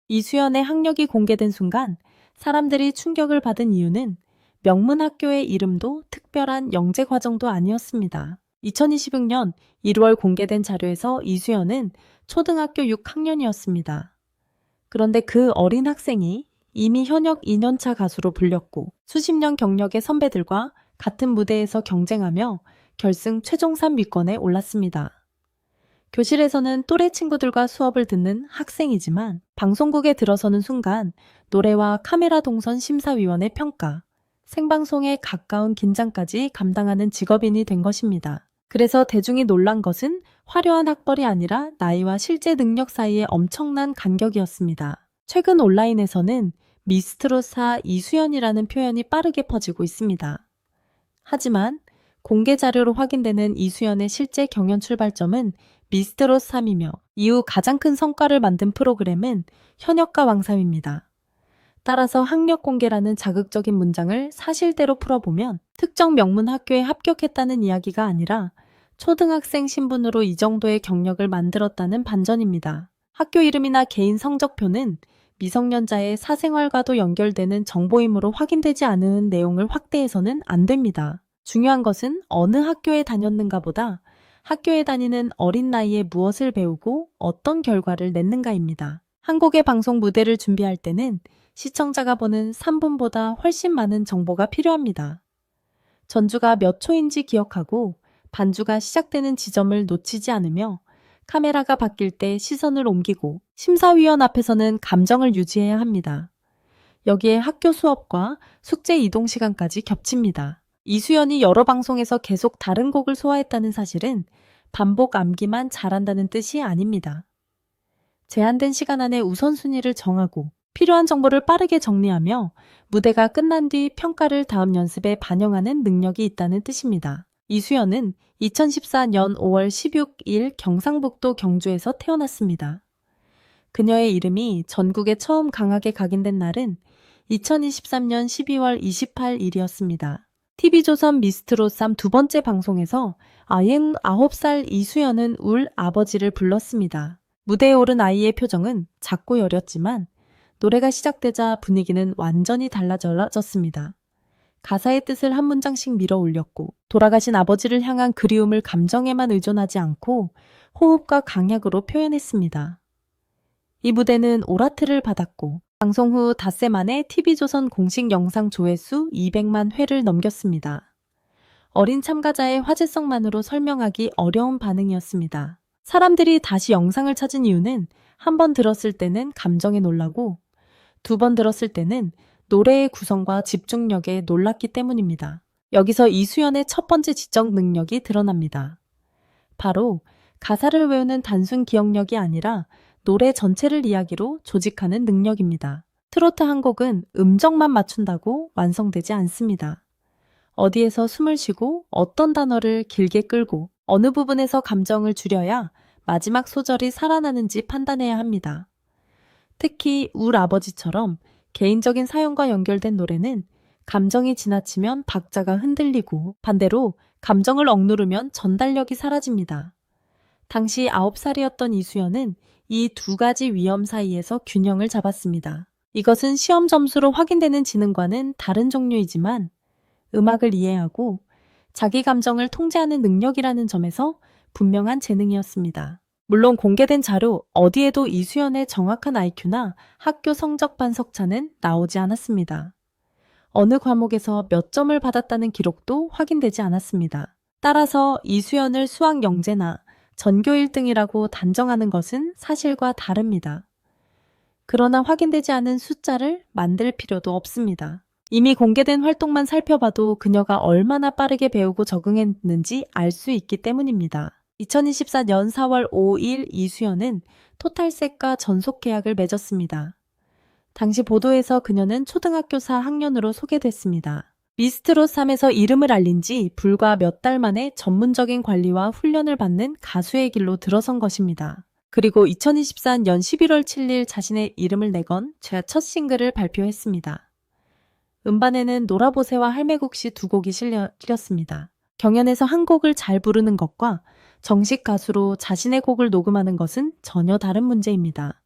이수연의 학력이 공개된 순간 사람들이 충격을 받은 이유는 명문 학교의 이름도 특별한 영재 과정도 아니었습니다. 2026년 1월 공개된 자료에서 이수연은 초등학교 6학년이었습니다. 그런데 그 어린 학생이 이미 현역 2년차 가수로 불렸고 수십 년 경력의 선배들과 같은 무대에서 경쟁하며 결승 최종 3위권에 올랐습니다. 교실에서는 또래 친구들과 수업을 듣는 학생이지만 방송국에 들어서는 순간 노래와 카메라 동선 심사위원의 평가, 생방송에 가까운 긴장까지 감당하는 직업인이 된 것입니다. 그래서 대중이 놀란 것은 화려한 학벌이 아니라 나이와 실제 능력 사이의 엄청난 간격이었습니다. 최근 온라인에서는 미스트롯사 이수연이라는 표현이 빠르게 퍼지고 있습니다. 하지만 공개 자료로 확인되는 이수연의 실제 경연 출발점은 미스트롯 3이며 이후 가장 큰 성과를 만든 프로그램은 현역가 왕삼입니다. 따라서 학력 공개라는 자극적인 문장을 사실대로 풀어보면 특정 명문 학교에 합격했다는 이야기가 아니라 초등학생 신분으로 이 정도의 경력을 만들었다는 반전입니다. 학교 이름이나 개인 성적표는 미성년자의 사생활과도 연결되는 정보이므로 확인되지 않은 내용을 확대해서는 안 됩니다. 중요한 것은 어느 학교에 다녔는가 보다 학교에 다니는 어린 나이에 무엇을 배우고 어떤 결과를 냈는가입니다. 한국의 방송 무대를 준비할 때는 시청자가 보는 3분보다 훨씬 많은 정보가 필요합니다. 전주가 몇 초인지 기억하고 반주가 시작되는 지점을 놓치지 않으며 카메라가 바뀔 때 시선을 옮기고 심사위원 앞에서는 감정을 유지해야 합니다. 여기에 학교 수업과 숙제 이동 시간까지 겹칩니다. 이수연이 여러 방송에서 계속 다른 곡을 소화했다는 사실은 반복 암기만 잘한다는 뜻이 아닙니다. 제한된 시간 안에 우선순위를 정하고 필요한 정보를 빠르게 정리하며 무대가 끝난 뒤 평가를 다음 연습에 반영하는 능력이 있다는 뜻입니다. 이수연은 2014년 5월 16일 경상북도 경주에서 태어났습니다. 그녀의 이름이 전국에 처음 강하게 각인된 날은 2023년 12월 28일이었습니다. TV조선 미스트롯 3 두 번째 방송에서 99살 이수연은 울 아버지를 불렀습니다. 무대에 오른 아이의 표정은 작고 여렸지만 노래가 시작되자 분위기는 완전히 달라졌습니다. 가사의 뜻을 한 문장씩 밀어 올렸고 돌아가신 아버지를 향한 그리움을 감정에만 의존하지 않고 호흡과 강약으로 표현했습니다. 이 무대는 오라트를 받았고 방송 후 닷새 만에 TV조선 공식 영상 조회수 200만 회를 넘겼습니다. 어린 참가자의 화제성만으로 설명하기 어려운 반응이었습니다. 사람들이 다시 영상을 찾은 이유는 한 번 들었을 때는 감정에 놀라고 두 번 들었을 때는 노래의 구성과 집중력에 놀랐기 때문입니다. 여기서 이수연의 첫 번째 지적 능력이 드러납니다. 바로 가사를 외우는 단순 기억력이 아니라 노래 전체를 이야기로 조직하는 능력입니다. 트로트 한 곡은 음정만 맞춘다고 완성되지 않습니다. 어디에서 숨을 쉬고 어떤 단어를 길게 끌고 어느 부분에서 감정을 줄여야 마지막 소절이 살아나는지 판단해야 합니다. 특히 울 아버지처럼 개인적인 사연과 연결된 노래는 감정이 지나치면 박자가 흔들리고 반대로 감정을 억누르면 전달력이 사라집니다. 당시 9살이었던 이수연은 이 두 가지 위험 사이에서 균형을 잡았습니다. 이것은 시험 점수로 확인되는 지능과는 다른 종류이지만 음악을 이해하고 자기 감정을 통제하는 능력이라는 점에서 분명한 재능이었습니다. 물론 공개된 자료 어디에도 이수연의 정확한 IQ나 학교 성적 반석차는 나오지 않았습니다. 어느 과목에서 몇 점을 받았다는 기록도 확인되지 않았습니다. 따라서 이수연을 수학 영재나 전교 1등이라고 단정하는 것은 사실과 다릅니다. 그러나 확인되지 않은 숫자를 만들 필요도 없습니다. 이미 공개된 활동만 살펴봐도 그녀가 얼마나 빠르게 배우고 적응했는지 알 수 있기 때문입니다. 2024년 4월 5일 이수연은 토탈셋과 전속 계약을 맺었습니다. 당시 보도에서 그녀는 초등학교 4학년으로 소개됐습니다. 미스트롯 3에서 이름을 알린 지 불과 몇 달 만에 전문적인 관리와 훈련을 받는 가수의 길로 들어선 것입니다. 그리고 2024년 11월 7일 자신의 이름을 내건 첫 싱글을 발표했습니다. 음반에는 놀아보세와 할매국시 두 곡이 실렸습니다. 경연에서 한 곡을 잘 부르는 것과 정식 가수로 자신의 곡을 녹음하는 것은 전혀 다른 문제입니다.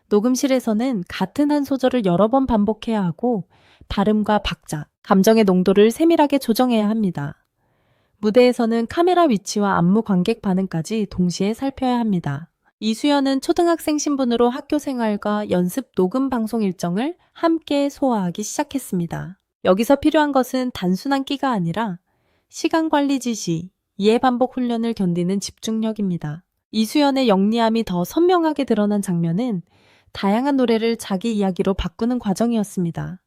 녹음실에서는 같은 한 소절을 여러 번 반복해야 하고 발음과 박자, 감정의 농도를 세밀하게 조정해야 합니다. 무대에서는 카메라 위치와 안무 관객 반응까지 동시에 살펴야 합니다. 이수연은 초등학생 신분으로 학교 생활과 연습 녹음 방송 일정을 함께 소화하기 시작했습니다. 여기서 필요한 것은 단순한 끼가 아니라 시간 관리 지시, 이해 반복 훈련을 견디는 집중력입니다. 이수연의 영리함이 더 선명하게 드러난 장면은 다양한 노래를 자기 이야기로 바꾸는 과정이었습니다.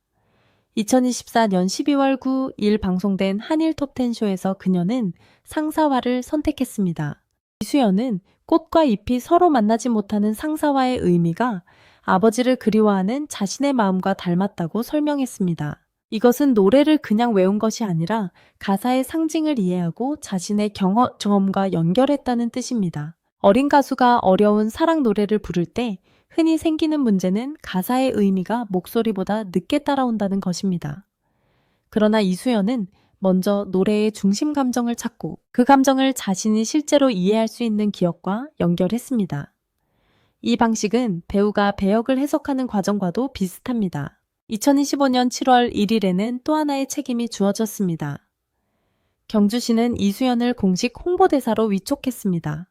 2024년 12월 9일 방송된 한일 톱10 쇼에서 그녀는 상사화를 선택했습니다. 이수연은 꽃과 잎이 서로 만나지 못하는 상사화의 의미가 아버지를 그리워하는 자신의 마음과 닮았다고 설명했습니다. 이것은 노래를 그냥 외운 것이 아니라 가사의 상징을 이해하고 자신의 경험과 연결했다는 뜻입니다. 어린 가수가 어려운 사랑 노래를 부를 때 흔히 생기는 문제는 가사의 의미가 목소리보다 늦게 따라온다는 것입니다. 그러나 이수연은 먼저 노래의 중심 감정을 찾고 그 감정을 자신이 실제로 이해할 수 있는 기억과 연결했습니다. 이 방식은 배우가 배역을 해석하는 과정과도 비슷합니다. 2025년 7월 1일에는 또 하나의 책임이 주어졌습니다. 경주시는 이수연을 공식 홍보대사로 위촉했습니다.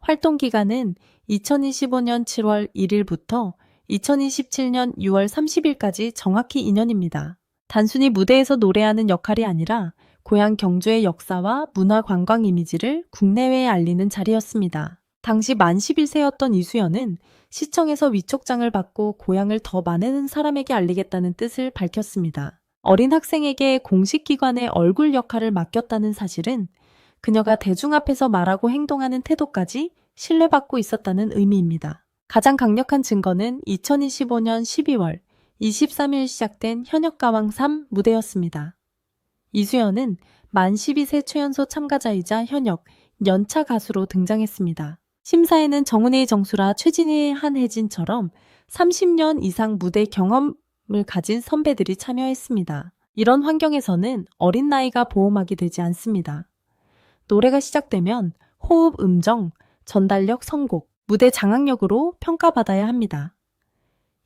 활동 기간은 2025년 7월 1일부터 2027년 6월 30일까지 정확히 2년입니다. 단순히 무대에서 노래하는 역할이 아니라 고향 경주의 역사와 문화 관광 이미지를 국내외에 알리는 자리였습니다. 당시 만 11세였던 이수연은 시청에서 위촉장을 받고 고향을 더 많은 사람에게 알리겠다는 뜻을 밝혔습니다. 어린 학생에게 공식 기관의 얼굴 역할을 맡겼다는 사실은 그녀가 대중 앞에서 말하고 행동하는 태도까지 신뢰받고 있었다는 의미입니다. 가장 강력한 증거는 2025년 12월 23일 시작된 현역가왕 3 무대였습니다. 이수연은 만 12세 최연소 참가자이자 현역 연차 가수로 등장했습니다. 심사에는 정은혜의 정수라, 최진희의 한혜진처럼 30년 이상 무대 경험을 가진 선배들이 참여했습니다. 이런 환경에서는 어린 나이가 보호막이 되지 않습니다. 노래가 시작되면 호흡, 음정, 전달력, 선곡, 무대 장악력으로 평가받아야 합니다.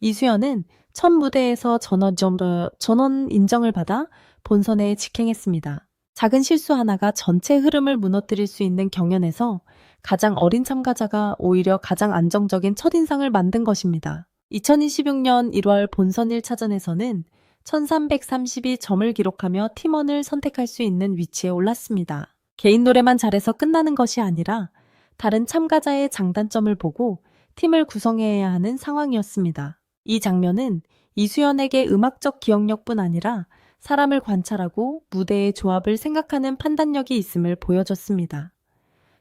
이수연은 첫 무대에서 전원 인정을 받아 본선에 직행했습니다. 작은 실수 하나가 전체 흐름을 무너뜨릴 수 있는 경연에서 가장 어린 참가자가 오히려 가장 안정적인 첫인상을 만든 것입니다. 2026년 1월 본선 1차전에서는 1332점을 기록하며 팀원을 선택할 수 있는 위치에 올랐습니다. 개인 노래만 잘해서 끝나는 것이 아니라 다른 참가자의 장단점을 보고 팀을 구성해야 하는 상황이었습니다. 이 장면은 이수연에게 음악적 기억력뿐 아니라 사람을 관찰하고 무대의 조합을 생각하는 판단력이 있음을 보여줬습니다.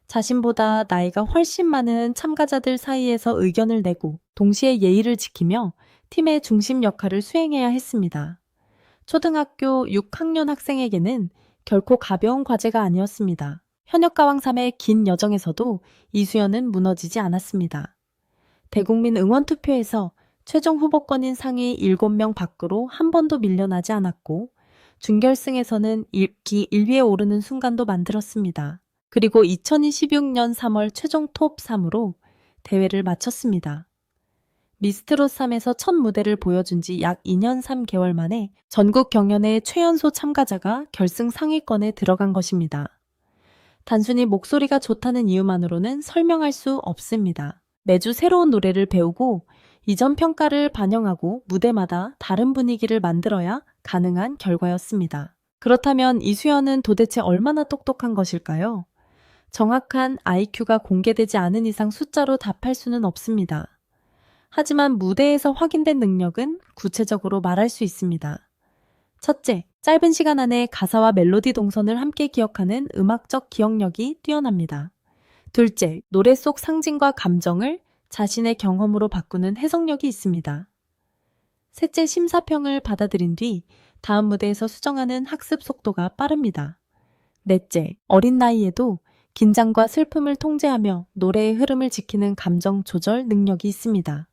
자신보다 나이가 훨씬 많은 참가자들 사이에서 의견을 내고 동시에 예의를 지키며 팀의 중심 역할을 수행해야 했습니다. 초등학교 6학년 학생에게는 결코 가벼운 과제가 아니었습니다. 현역가왕 3의 긴 여정에서도 이수연은 무너지지 않았습니다. 대국민 응원투표에서 최종 후보권인 상위 7명 밖으로 한 번도 밀려나지 않았고 준결승에서는 1위에 오르는 순간도 만들었습니다. 그리고 2026년 3월 최종 톱 3으로 대회를 마쳤습니다. 미스트롯 3에서 첫 무대를 보여준 지 약 2년 3개월 만에 전국 경연의 최연소 참가자가 결승 상위권에 들어간 것입니다. 단순히 목소리가 좋다는 이유만으로는 설명할 수 없습니다. 매주 새로운 노래를 배우고 이전 평가를 반영하고 무대마다 다른 분위기를 만들어야 가능한 결과였습니다. 그렇다면 이수연은 도대체 얼마나 똑똑한 것일까요? 정확한 IQ가 공개되지 않은 이상 숫자로 답할 수는 없습니다. 하지만 무대에서 확인된 능력은 구체적으로 말할 수 있습니다. 첫째, 짧은 시간 안에 가사와 멜로디 동선을 함께 기억하는 음악적 기억력이 뛰어납니다. 둘째, 노래 속 상징과 감정을 자신의 경험으로 바꾸는 해석력이 있습니다. 셋째, 심사평을 받아들인 뒤 다음 무대에서 수정하는 학습 속도가 빠릅니다. 넷째, 어린 나이에도 긴장과 슬픔을 통제하며 노래의 흐름을 지키는 감정 조절 능력이 있습니다.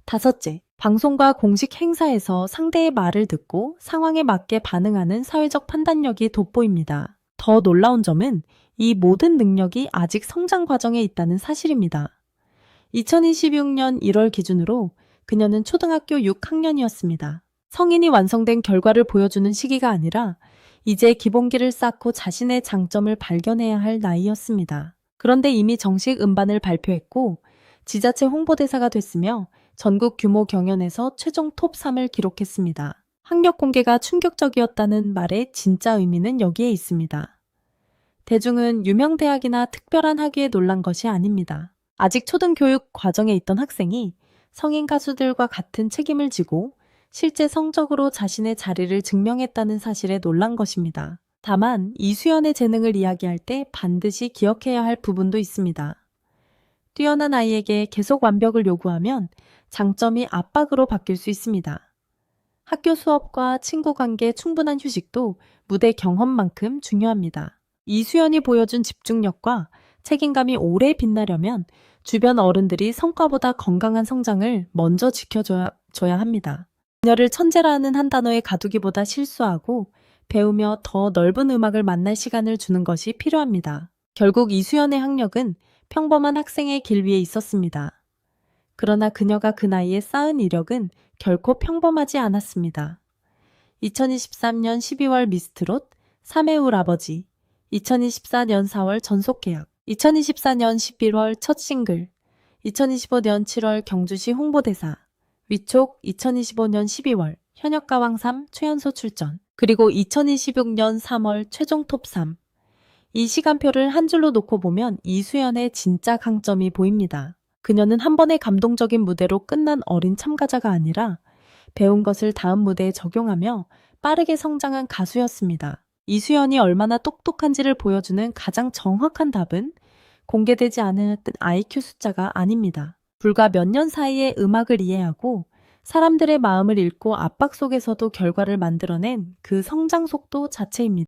다섯째, 방송과 공식 행사에서 상대의 말을 듣고 상황에 맞게 반응하는 사회적 판단력이 돋보입니다. 더 놀라운 점은 이 모든 능력이 아직 성장 과정에 있다는 사실입니다. 2026년 1월 기준으로 그녀는 초등학교 6학년이었습니다. 성인이 완성된 결과를 보여주는 시기가 아니라 이제 기본기를 쌓고 자신의 장점을 발견해야 할 나이였습니다. 그런데 이미 정식 음반을 발표했고 지자체 홍보대사가 됐으며 전국 규모 경연에서 최종 톱 3을 기록했습니다. 학력 공개가 충격적이었다는 말의 진짜 의미는 여기에 있습니다. 대중은 유명 대학이나 특별한 학위에 놀란 것이 아닙니다. 아직 초등교육 과정에 있던 학생이 성인 가수들과 같은 책임을 지고 실제 성적으로 자신의 자리를 증명했다는 사실에 놀란 것입니다. 다만 이수연의 재능을 이야기할 때 반드시 기억해야 할 부분도 있습니다. 뛰어난 아이에게 계속 완벽을 요구하면 장점이 압박으로 바뀔 수 있습니다. 학교 수업과 친구 관계 충분한 휴식도 무대 경험만큼 중요합니다. 이수연이 보여준 집중력과 책임감이 오래 빛나려면 주변 어른들이 성과보다 건강한 성장을 먼저 지켜줘야 합니다. 그녀를 천재라는 한 단어에 가두기보다 실수하고 배우며 더 넓은 음악을 만날 시간을 주는 것이 필요합니다. 결국 이수연의 학력은 평범한 학생의 길 위에 있었습니다. 그러나 그녀가 그 나이에 쌓은 이력은 결코 평범하지 않았습니다. 2023년 12월 미스트롯, 3의 울 아버지, 2024년 4월 전속계약, 2024년 11월 첫 싱글, 2025년 7월 경주시 홍보대사, 위촉 2025년 12월 현역가왕 3 최연소 출전, 그리고 2026년 3월 최종 톱 3. 이 시간표를 한 줄로 놓고 보면 이수연의 진짜 강점이 보입니다. 그녀는 한 번의 감동적인 무대로 끝난 어린 참가자가 아니라 배운 것을 다음 무대에 적용하며 빠르게 성장한 가수였습니다. 이수연이 얼마나 똑똑한지를 보여주는 가장 정확한 답은 공개되지 않은 IQ 숫자가 아닙니다. 불과 몇 년 사이에 음악을 이해하고 사람들의 마음을 읽고 압박 속에서도 결과를 만들어낸 그 성장 속도 자체입니다.